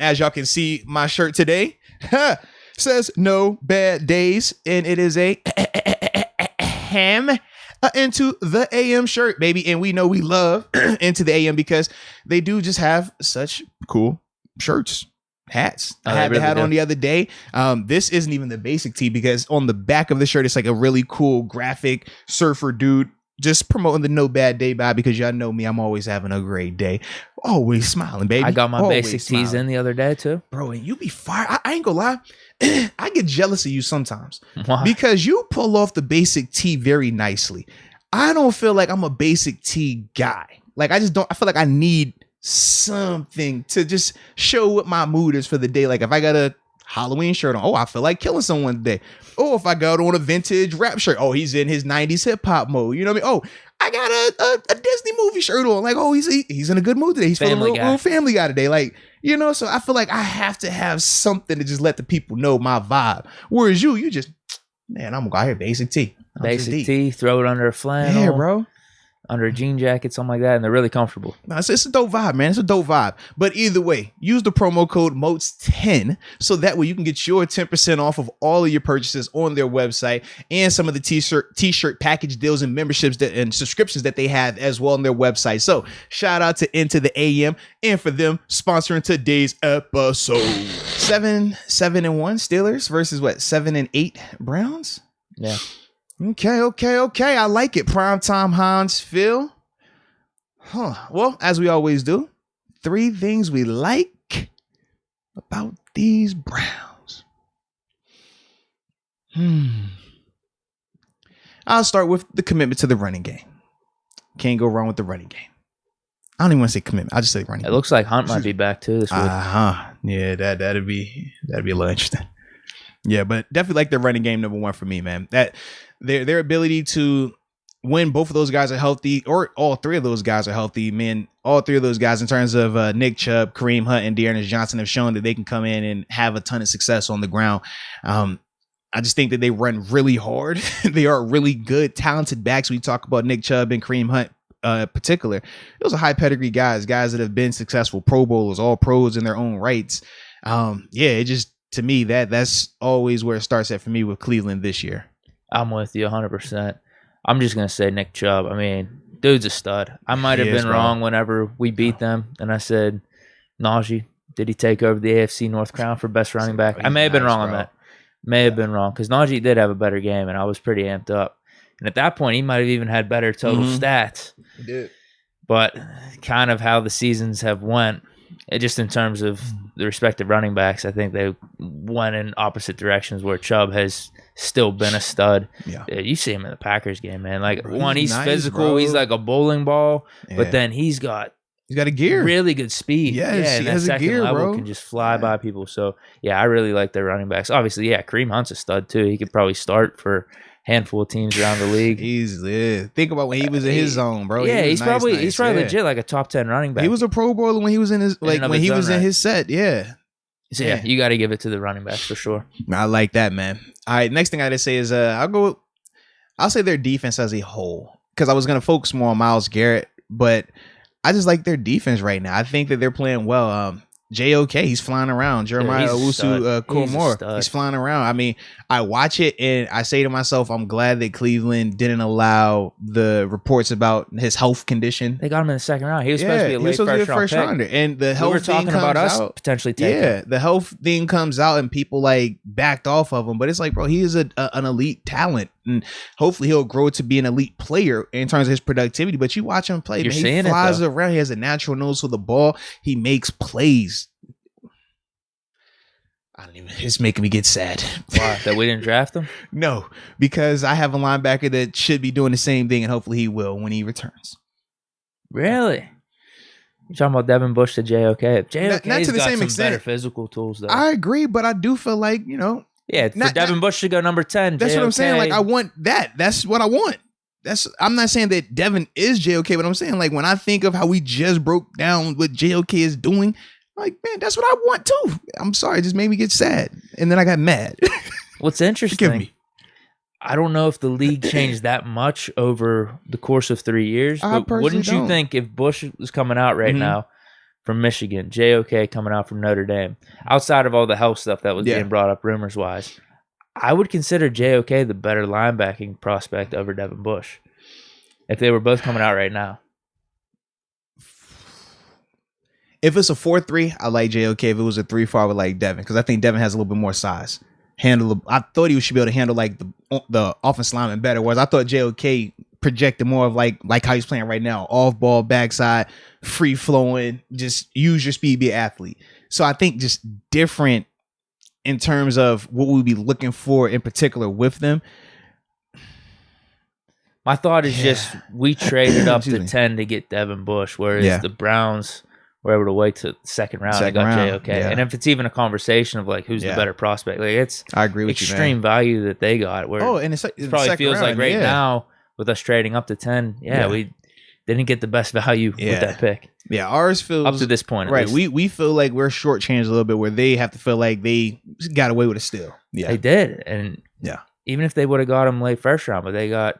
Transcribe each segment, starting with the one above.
as y'all can see, my shirt today says no bad days, and it is a ham into the AM shirt, baby. And we know we love into the AM because they do just have such cool shirts. Hats. I had the hat on the other day. This isn't even the basic tee because on the back of the shirt, it's like a really cool graphic surfer dude just promoting the no bad day vibe because y'all know me. I'm always having a great day. Always smiling, baby. I got my basic tees in the other day too. Bro, and you be fire. I ain't gonna lie. I get jealous of you sometimes. Why? Because you pull off the basic tee very nicely. I don't feel like I'm a basic tee guy. Like I feel like I need something to just show what my mood is for the day. Like if I got a Halloween shirt on, I feel like killing someone today. Oh, if I got on a vintage rap shirt, he's in his 90s hip hop mode. You know what I mean? I got a Disney movie shirt on. Like, he's in a good mood today. He's feeling real Family Guy today. Like, so I feel like I have to have something to just let the people know my vibe. Whereas you just, man, I'm gonna go out here basic tee. Basic tee, throw it under a flannel. Yeah, bro. Under a jean jacket, something like that, and they're really comfortable. No, it's a dope vibe, man. It's a dope vibe. But either way, use the promo code MOTES10 so that way you can get your 10% off of all of your purchases on their website and some of the t-shirt package deals and memberships and subscriptions that they have as well on their website. So shout out to Into the AM and for them sponsoring today's episode. 7-1 Steelers versus 7-8 Browns? Yeah. Okay. I like it. Primetime Hans Phil. Well, as we always do, 3 things we like about these Browns. I'll start with the commitment to the running game. Can't go wrong with the running game. I don't even want to say commitment. I'll just say running game. It looks like Hunt might be back too this week. Yeah, that'd be a little interesting. Yeah, but definitely like their running game number 1 for me, man. That their ability to when both of those guys are healthy, or all 3 of those guys are healthy, man, all 3 of those guys in terms of Nick Chubb, Kareem Hunt, and Dearness Johnson have shown that they can come in and have a ton of success on the ground. I just think that they run really hard. They are really good, talented backs. We talk about Nick Chubb and Kareem Hunt particular. Those are high pedigree guys that have been successful Pro Bowlers, all pros in their own rights. It just, to me, that's always where it starts at for me with Cleveland this year. I'm with you 100%. I'm just going to say Nick Chubb. I mean, dude's a stud. I might have been wrong whenever we beat them, and I said, Najee, did he take over the AFC North crown for best running back? I may have been wrong on that. May have been wrong, because Najee did have a better game, and I was pretty amped up. And at that point, he might have even had better total stats. He did. But kind of how the seasons have went, just in terms of the respective running backs, I think they went in opposite directions where Chubb has still been a stud. Yeah. You see him in the Packers game, man. Like, bro, he's nice, physical. Bro. He's like a bowling ball, but then he's got a gear. Really good speed. Yes, and that second gear, level can just fly by people. So, I really like their running backs. Obviously, Kareem Hunt's a stud, too. He could probably start for handful of teams around the league. Easily. Think about when he was in his zone, bro. Yeah, he's probably legit like a top 10 running back. He was a Pro Bowler when he was in his in his set. Yeah. So you got to give it to the running backs for sure. I like that, man. All right, next thing I gotta say is I'll say their defense as a whole, because I was gonna focus more on Myles Garrett, but I just like their defense right now. I think that they're playing well. JOK, he's flying around. Jeremiah Owusu-Koramoah, he's flying around. I mean, I watch it and I say to myself, I'm glad that Cleveland didn't allow the reports about his health condition. They got him in the second round. He was supposed to be a late first rounder. And the health thing comes about us out. Potentially taking. Yeah, the health thing comes out and people backed off of him. But it's like, bro, he is an elite talent. And hopefully he'll grow to be an elite player in terms of his productivity. But you watch him play, man, he flies around. He has a natural nose for the ball. He makes plays. It's making me get sad. Why? That we didn't draft him? No, because I have a linebacker that should be doing the same thing, and hopefully he will when he returns. Really? You're talking about Devin Bush to JOK. JOK's not to the got same some extent. Better physical tools, though. I agree, but I do feel like, Devin Bush should go number 10. That's JOK. what I'm saying. Like, I want that. That's what I want. I'm not saying that Devin is JOK, but I'm saying, like, when I think of how we just broke down what JOK is doing, like, man, that's what I want too. I'm sorry, it just made me get sad. And then I got mad. What's interesting, I don't know if the league changed that much over the course of 3 years, but wouldn't you think if Bush was coming out right now, from Michigan, JOK coming out from Notre Dame. Outside of all the health stuff that was being brought up rumors-wise, I would consider JOK the better linebacking prospect over Devin Bush if they were both coming out right now. If it's a 4-3, I like JOK. If it was a 3-4, I would like Devin because I think Devin has a little bit more size. I thought he should be able to handle like the offensive lineman better. Whereas I thought JOK projected more of like how he's playing right now, off ball, backside, free flowing, just use your speed, be an athlete. So I think just different in terms of what we'd be looking for in particular with them. My thought is just we traded up to 10 to get Devin Bush, whereas the Browns were able to wait to the second round and got JOK. Yeah. And if it's even a conversation of like who's the better prospect, like it's I agree with extreme you, value that they got. Where and it probably feels like right now with us trading up to 10, we didn't get the best value with that pick. Yeah, ours feels up to this point. Right, we feel like we're shortchanged a little bit, where they have to feel like they got away with a steal. Yeah, they did, and even if they would have got him late first round, but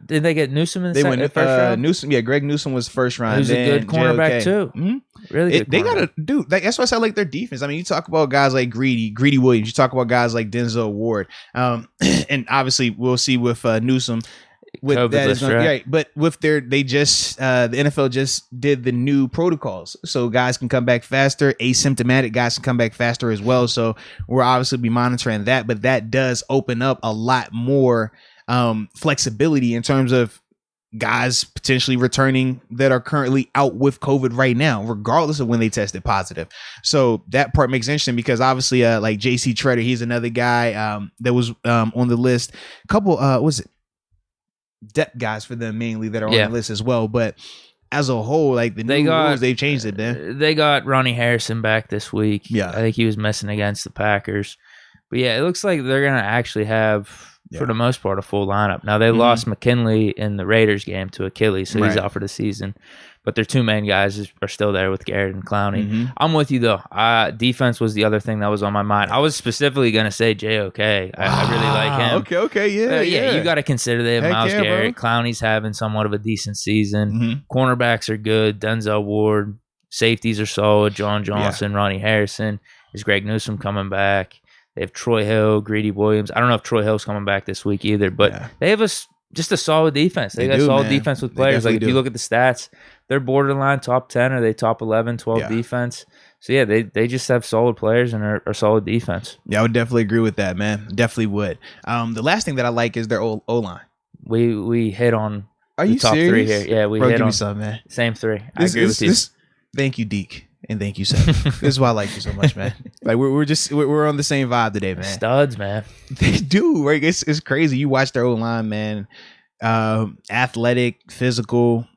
did they get Newsome in the first round? Newsome, Greg Newsome was first round. Who's a good cornerback too. Mm-hmm. Really good. They got to do. That's why I said like their defense. I mean, you talk about guys like Greedy Williams. You talk about guys like Denzel Ward, and obviously we'll see with Newsome. With COVID that list, right, but with the NFL just did the new protocols, so guys can come back faster. Asymptomatic guys can come back faster as well. So we'll obviously be monitoring that, but that does open up a lot more flexibility in terms of guys potentially returning that are currently out with COVID right now, regardless of when they tested positive. So that part makes it interesting because obviously, like JC Treader, he's another guy that was on the list. A couple, depth guys for them mainly that are on the list as well, but as a whole, like the new rules, they've changed it, man. They got Ronnie Harrison back this week. Yeah, I think he was missing against the Packers, but it looks like they're gonna actually have, for the most part, a full lineup. Now they lost McKinley in the Raiders game to Achilles, so he's out for the season. But their two main guys are still there with Garrett and Clowney. I'm with you though. Defense was the other thing that was on my mind. I was specifically gonna say JOK. I really like him. Okay, yeah. You got to consider they have Myles Garrett. Bro. Clowney's having somewhat of a decent season. Cornerbacks are good. Denzel Ward. Safeties are solid. John Johnson, Ronnie Harrison. Is Greg Newsome coming back? They have Troy Hill, Greedy Williams. I don't know if Troy Hill's coming back this week either, but they have just a solid defense. They got solid defense with players. Like if you look at the stats, they're borderline top 10 or they top 11, 12 defense. So they just have solid players and are solid defense. Yeah, I would definitely agree with that, man. Definitely would. The last thing that I like is their O-line. We hit on the top serious? three here. Yeah, we hit give on me some, man. Same three. I agree with you. Thank you, Deke. And thank you, Seth. This is why I like you so much, man. Like we're on the same vibe today, man. Studs, man. They do, right? It's crazy. You watch their O-line, man. Athletic, physical.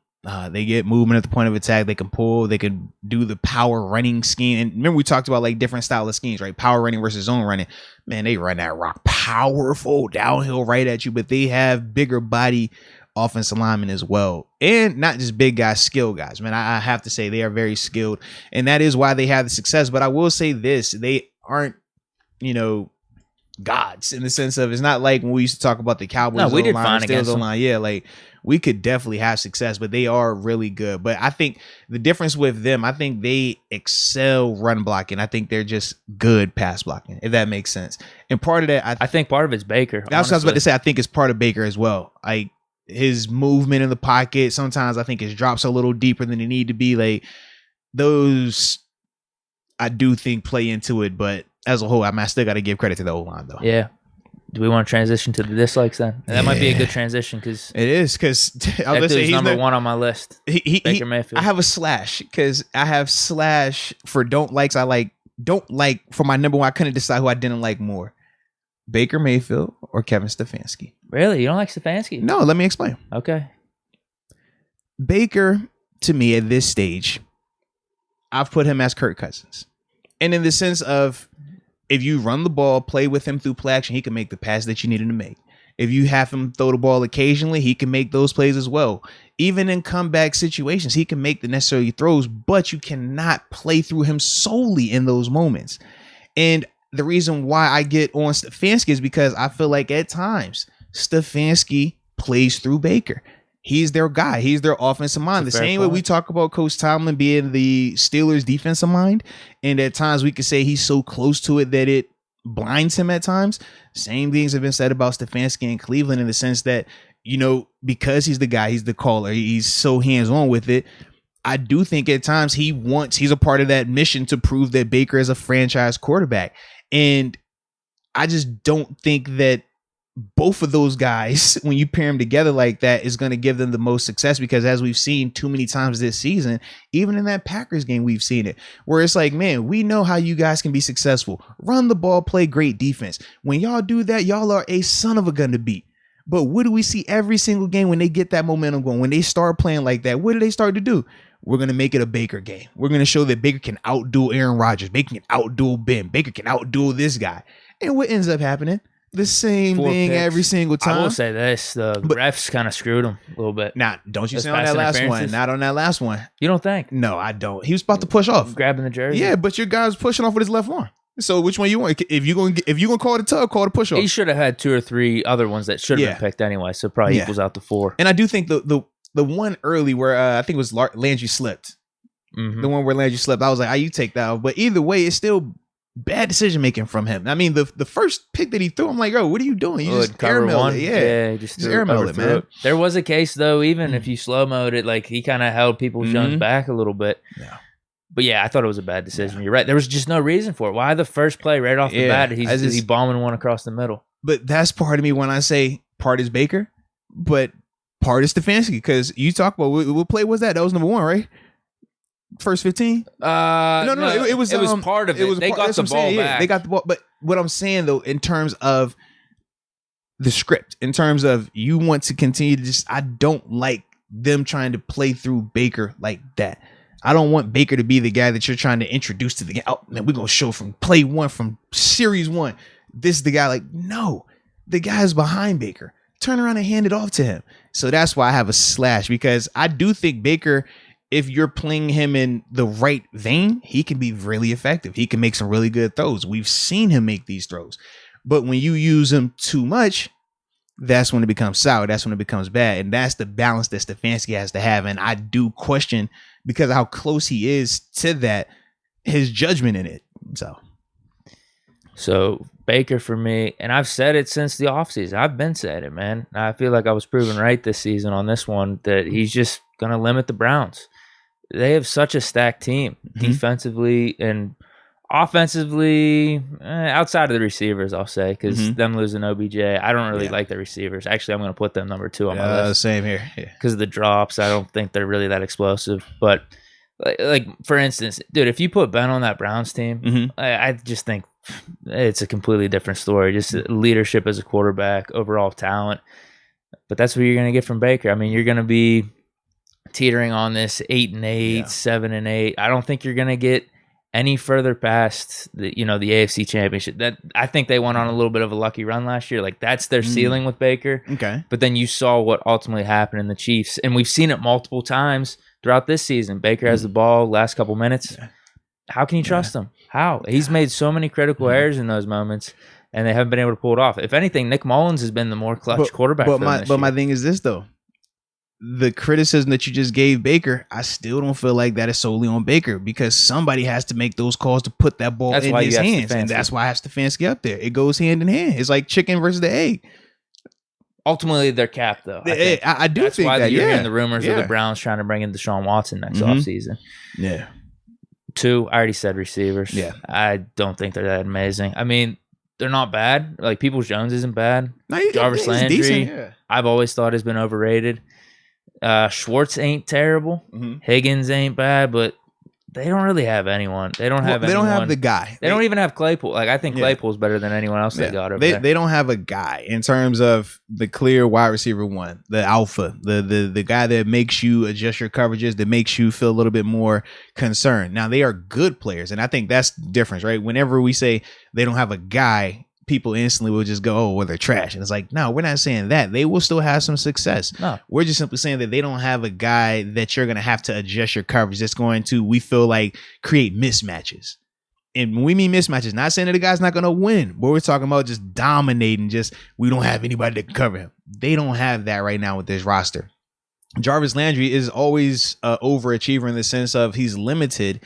They get movement at the point of attack. They can pull. They can do the power running scheme. And remember, we talked about like different style of schemes, right? Power running versus zone running. Man, they run that rock powerful downhill right at you, but they have bigger body offensive linemen as well, and not just big guys, skilled guys. Man, I have to say they are very skilled, and that is why they have the success. But I will say this: they aren't, gods in the sense of it's not like when we used to talk about the Cowboys. No, we did fine against them. Yeah, like we could definitely have success, but they are really good. But I think the difference with them, I think they excel run blocking. I think they're just good pass blocking, if that makes sense. And part of that, I think part of it's Baker. That's what I was about to say. I think it's part of Baker as well. Like his movement in the pocket, sometimes I think his drops a little deeper than they need to be. Like those, I do think play into it, but as a whole, I still got to give credit to the O-line though. Yeah. Do we want to transition to the dislikes then? And that might be a good transition because it is. Because I was he's number one on my list. Baker Mayfield. I have a slash because I have slash for don't likes. I don't like for my number one. I couldn't decide who I didn't like more. Baker Mayfield or Kevin Stefanski. Really? You don't like Stefanski? No, let me explain. Okay. Baker, to me, at this stage, I've put him as Kirk Cousins. And in the sense of, if you run the ball, play with him through play action, he can make the pass that you need him to make. If you have him throw the ball occasionally, he can make those plays as well. Even in comeback situations, he can make the necessary throws, but you cannot play through him solely in those moments. And the reason why I get on Stefanski is because I feel like at times Stefanski plays through Baker. he's their guy. He's their offensive mind. The same way we talk about Coach Tomlin being the Steelers' defensive mind, and at times we could say he's so close to it that it blinds him at times. Same things have been said about Stefanski in Cleveland in the sense that, because he's the guy, he's the caller, he's so hands-on with it. I do think at times he's a part of that mission to prove that Baker is a franchise quarterback. And I just don't think that both of those guys, when you pair them together like that, is going to give them the most success, because as we've seen too many times this season, even in that Packers game, we've seen it where it's like, man, we know how you guys can be successful. Run the ball, play great defense. When y'all do that, y'all are a son of a gun to beat. But what do we see every single game when they get that momentum going? When they start playing like that, what do they start to do? We're going to make it a Baker game. We're going to show that Baker can outdo Aaron Rodgers. Baker can outdo Ben. Baker can outdo this guy. And what ends up happening? The same thing picks every single time. I will say this: the refs kind of screwed him a little bit. Now, don't you say on that last one? Not on that last one. You don't think? No, I don't. He was about to push off, grabbing the jersey. Yeah, but your guy was pushing off with his left arm. So which one you want? If you're gonna call it a tug, call it a push off. He should have had 2 or 3 other ones that should have been picked anyway. So probably equals out to 4. And I do think the one early where I think it was Landry slipped. Mm-hmm. The one where Landry slipped, I was like, you take that off. But either way, it's still bad decision making from him. I mean, the first pick that he threw, I'm like, yo, what are you doing? You just airmailed it. Yeah, just airmailed it, man. There was a case though, even if you slow mode it, like he kind of held Peoples Jones back a little bit. Yeah. But yeah, I thought it was a bad decision. Yeah. You're right. There was just no reason for it. Why the first play right off the bat? He's bombing one across the middle. But that's part of me when I say part is Baker, but part is Stefanski, because you talk about what play was that? That was number 1, right? First 15? No. It was part of it. They got the ball back. They got the ball. But what I'm saying though, in terms of the script, in terms of you want to continue to I don't like them trying to play through Baker like that. I don't want Baker to be the guy that you're trying to introduce to the game. Oh man, we're gonna show from play 1, from series 1. This is the guy. Like, no, the guy's behind Baker. Turn around and hand it off to him. So that's why I have a slash, because I do think Baker, if you're playing him in the right vein, he can be really effective. He can make some really good throws. We've seen him make these throws. But when you use him too much, that's when it becomes sour. That's when it becomes bad. And that's the balance that Stefanski has to have. And I do question, because of how close he is to that, his judgment in it. So Baker for me, and I've said it since the offseason. I've been saying it, man. I feel like I was proven right this season on this one, that he's just going to limit the Browns. They have such a stacked team, defensively and offensively, outside of the receivers, I'll say, because them losing OBJ, I don't really like the receivers. Actually, I'm going to put them number 2 on my list. Same here. Because of the drops, I don't think they're really that explosive. But, like for instance, dude, if you put Ben on that Browns team, I just think it's a completely different story. Just leadership as a quarterback, overall talent. But that's what you're going to get from Baker. I mean, you're going to be teetering on this 8-8, 7-8. I don't think you're going to get any further past the AFC Championship. That I think they went on a little bit of a lucky run last year. Like, that's their ceiling with Baker. Okay. But then you saw what ultimately happened in the Chiefs, and we've seen it multiple times throughout this season. Baker has the ball last couple minutes. How can you trust him? How? He's made so many critical errors in those moments, and they haven't been able to pull it off. If anything, Nick Mullins has been the more clutch quarterback. But my thing is this though. The criticism that you just gave Baker, I still don't feel like that is solely on Baker, because somebody has to make those calls to put that ball in his hands. And that's why I have Stefanski up there. It goes hand in hand. It's like chicken versus the egg. Ultimately, they're capped, though. I do that's think why that. You're hearing the rumors of the Browns trying to bring in Deshaun Watson next offseason. Yeah. 2, I already said receivers. Yeah. I don't think they're that amazing. I mean, they're not bad. Like, Peoples Jones isn't bad. No, Jarvis Landry, decent, I've always thought has been overrated. Schwartz ain't terrible. Higgins ain't bad, but they don't really have anyone. They don't have They don't have the guy. They don't even have Claypool. Like, I think Claypool's better than anyone else they got over there. They don't have a guy in terms of the clear wide receiver 1, the alpha, the guy that makes you adjust your coverages, that makes you feel a little bit more concerned. Now, they are good players, and I think that's the difference, right? Whenever we say they don't have a guy, people instantly will just go, oh, well, they're trash. And it's like, no, we're not saying that. They will still have some success. No. We're just simply saying that they don't have a guy that you're going to have to adjust your coverage that's going to, we feel like, create mismatches. And when we mean mismatches, not saying that the guy's not going to win, but we're talking about just dominating, just we don't have anybody that can cover him. They don't have that right now with this roster. Jarvis Landry is always an overachiever in the sense of he's limited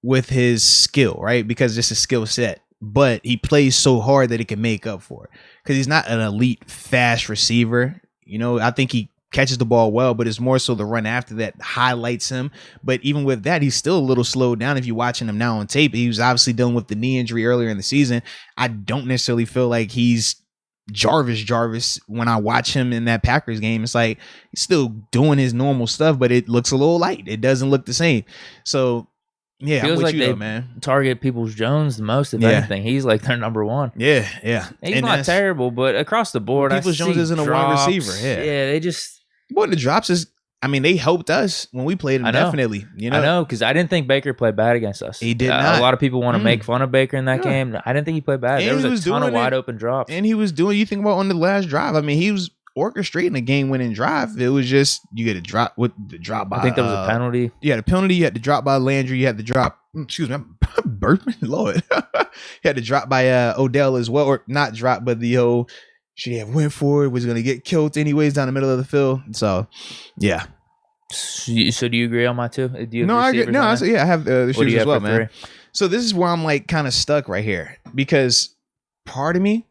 with his skill, right? Because it's a skill set, but he plays so hard that he can make up for it because he's not an elite fast receiver. You know, I think he catches the ball well, but it's more so the run after that highlights him. But even with that, he's still a little slowed down. If you're watching him now on tape, he was obviously dealing with the knee injury earlier in the season. I don't necessarily feel like he's Jarvis when I watch him in that Packers game. It's like he's still doing his normal stuff, but it looks a little light. It doesn't look the same. So yeah, feels I'm with like you they though, man. target Peoples-Jones the most, if anything. He's like their number one. Yeah. He's And not terrible, but across the board, Peoples-Jones isn't a wide receiver. Yeah, they just. Boy, the drops is. I mean, they helped us when we played them. Definitely, you know. I know, because I didn't think Baker played bad against us. He did not. A lot of people want to make fun of Baker in that game. I didn't think he played bad. And there was a ton of wide open drops, and he was doing. You think about on the last drive. I mean, he was orchestrating a game-winning drive. It was just you get a drop with the drop by. I think there was a penalty. Yeah, the penalty. You had to drop by Landry. You had to drop. Excuse me, I'm burping. Lord, you had to drop by Odell as well, or not drop, but the old. She have went for it. Was going to get killed anyways down the middle of the field. So, yeah. So do you agree on my two? Do you have I agree. No, I have the shoes as well, man. 3? So this is where I'm like kind of stuck right here because part of me.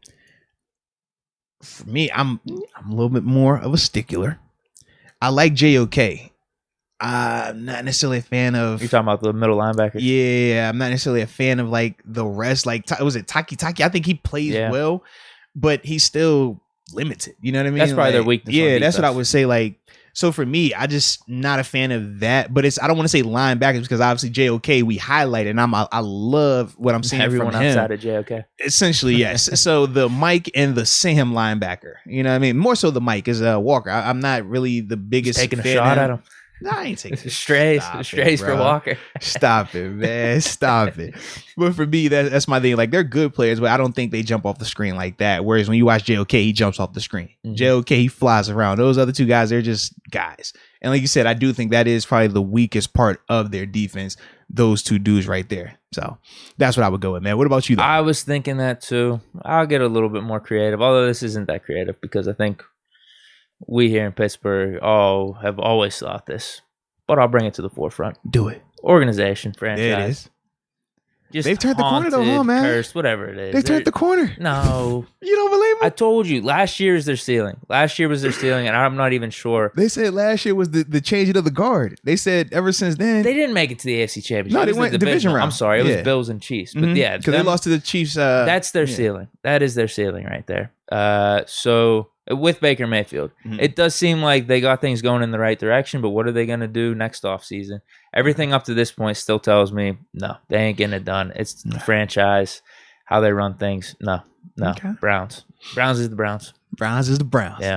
For me, I'm a little bit more of a stickler. I like JOK. I'm not necessarily a fan of. You're talking about the middle linebacker. Yeah, I'm not necessarily a fan of like the rest. Like, was it Taki? I think he plays well, but he's still limited. You know what I mean? That's probably their weakness. Yeah, that's what I would say. Like, so for me, I just not a fan of that. But I don't want to say linebackers because obviously JOK we highlighted, and I love what I'm seeing everyone from him. outside of JOK. Essentially, yes. So the Mike and the Sam linebacker. You know what I mean? More so the Mike is Walker. I'm not really the biggest taking fan a shot at him. No, I ain't taking strays for Walker. Stop it, man. Stop it. But for me, that's my thing. Like, they're good players, but I don't think they jump off the screen like that. Whereas when you watch JOK, he jumps off the screen. JOK, he flies around. Those other two guys, they're just guys. And like you said, I do think that is probably the weakest part of their defense. Those two dudes right there. So that's what I would go with, man. What about you, though? I was thinking that too. I'll get a little bit more creative, although this isn't that creative because I think we here in Pittsburgh have always thought this, but I'll bring it to the forefront. Do it. Organization, franchise. There it is. Just they've turned the corner though, huh, man? Cursed, whatever it is. They turned the corner. No. You don't believe me? I told you, last year is their ceiling. Last year was their ceiling, and I'm not even sure. They said last year was the changing of the guard. They said ever since then. They didn't make it to the AFC Championship. No, they went the division round. I'm sorry, it was Bills and Chiefs. But yeah. Because they lost to the Chiefs. That's their ceiling. That is their ceiling right there. So with Baker Mayfield, it does seem like they got things going in the right direction, but what are they going to do next offseason? Everything up to this point still tells me, no, they ain't getting it done. It's the franchise, how they run things. No. Okay. Browns is the Browns. Browns is the Browns. Yeah.